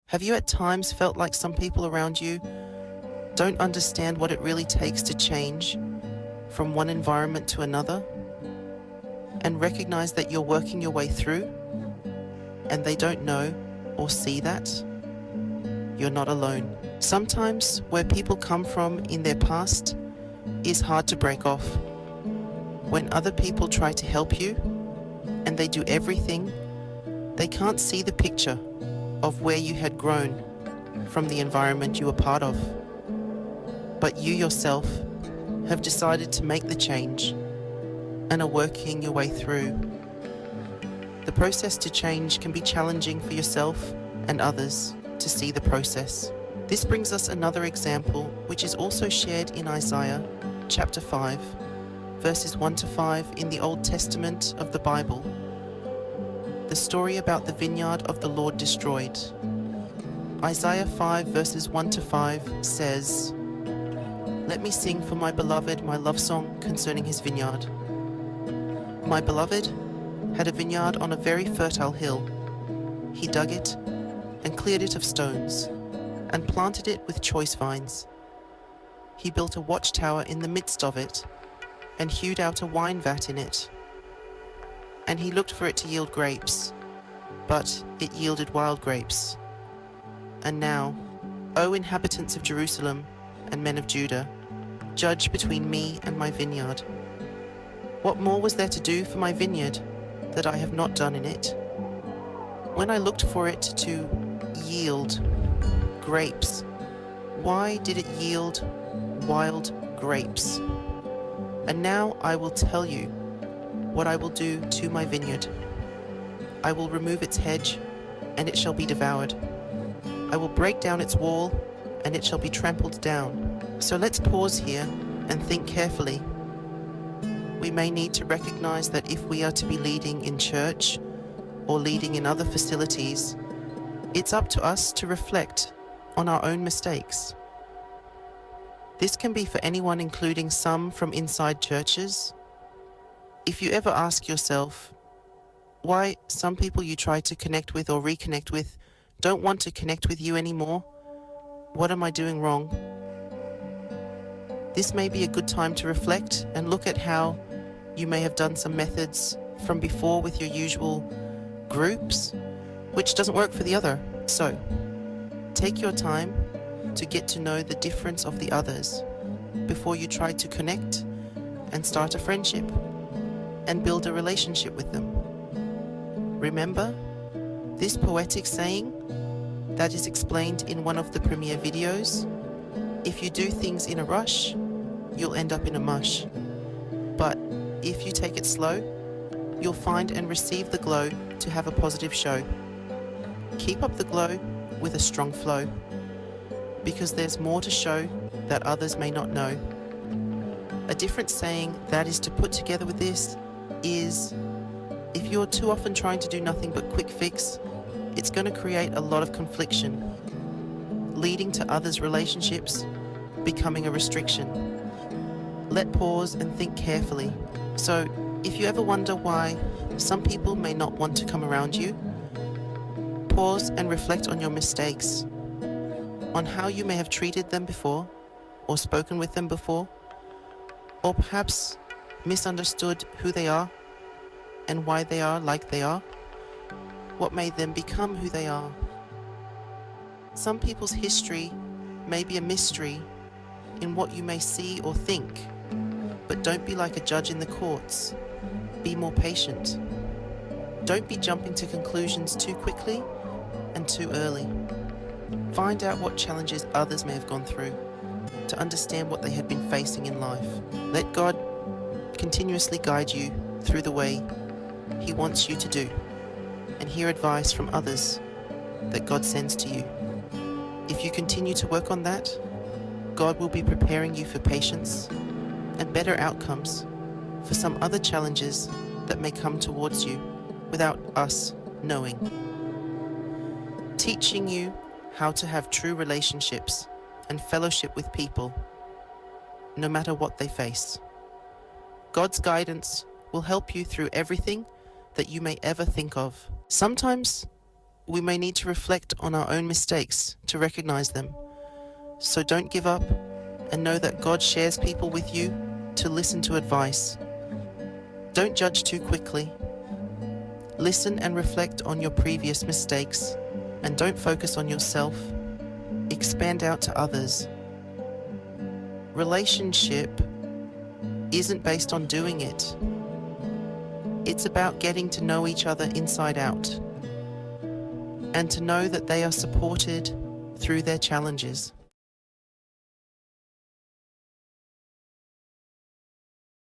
Have you at times felt like some people around you don't understand what it really takes to change from one environment to another, and recognize that you're working your way through, and they don't know or see that? You're not alone. Sometimes where people come from in their past is hard to break off. When other people try to help you and they do everything, they can't see the picture of where you had grown from the environment you were part of. But you yourself have decided to make the change and are working your way through. The process to change can be challenging for yourself and others to see the process. This brings us another example, which is also shared in Isaiah chapter 5, verses 1 to 5 in the Old Testament of the Bible. The story about the vineyard of the Lord destroyed. Isaiah 5 verses 1 to 5 says, "Let me sing for my beloved my love song concerning his vineyard. My beloved had a vineyard on a very fertile hill. He dug it and cleared it of stones and planted it with choice vines. He built a watchtower in the midst of it and hewed out a wine vat in it. And he looked for it to yield grapes, but it yielded wild grapes. And now, O inhabitants of Jerusalem and men of Judah, judge between me and my vineyard. What more was there to do for my vineyard that I have not done in it? When I looked for it to yield grapes, why did it yield wild grapes? And now I will tell you what I will do to my vineyard. I will remove its hedge, and it shall be devoured. I will break down its wall, and it shall be trampled down." So let's pause here and think carefully. We may need to recognize that if we are to be leading in church or leading in other facilities, it's up to us to reflect on our own mistakes. This can be for anyone, including some from inside churches. If you ever ask yourself why some people you try to connect with or reconnect with don't want to connect with you anymore, what am I doing wrong? This may be a good time to reflect and look at how you may have done some methods from before with your usual groups, which doesn't work for the other. So, take your time to get to know the difference of the others before you try to connect and start a friendship and build a relationship with them. Remember this poetic saying that is explained in one of the premiere videos: if you do things in a rush, you'll end up in a mush. But if you take it slow, you'll find and receive the glow to have a positive show. Keep up the glow with a strong flow, because there's more to show that others may not know. A different saying that is to put together with this is, if you're too often trying to do nothing but quick fix, it's going to create a lot of confliction, leading to others' relationships becoming a restriction. Let pause and think carefully. So, if you ever wonder why some people may not want to come around you, pause and reflect on your mistakes, on how you may have treated them before, or spoken with them before, or perhaps misunderstood who they are and why they are like they are. What made them become who they are? Some people's history may be a mystery in what you may see or think, but don't be like a judge in the courts. Be more patient. Don't be jumping to conclusions too quickly and too early. Find out what challenges others may have gone through to understand what they had been facing in life. Let God continuously guide you through the way He wants you to do, and hear advice from others that God sends to you. If you continue to work on that, God will be preparing you for patience and better outcomes for some other challenges that may come towards you without us knowing. Teaching you how to have true relationships and fellowship with people, no matter what they face. God's guidance will help you through everything that you may ever think of. Sometimes we may need to reflect on our own mistakes to recognize them. So don't give up, and know that God shares people with you to listen to advice. Don't judge too quickly. Listen and reflect on your previous mistakes, and don't focus on yourself. Expand out to others. Relationship isn't based on doing it. It's about getting to know each other inside out, and to know that they are supported through their challenges.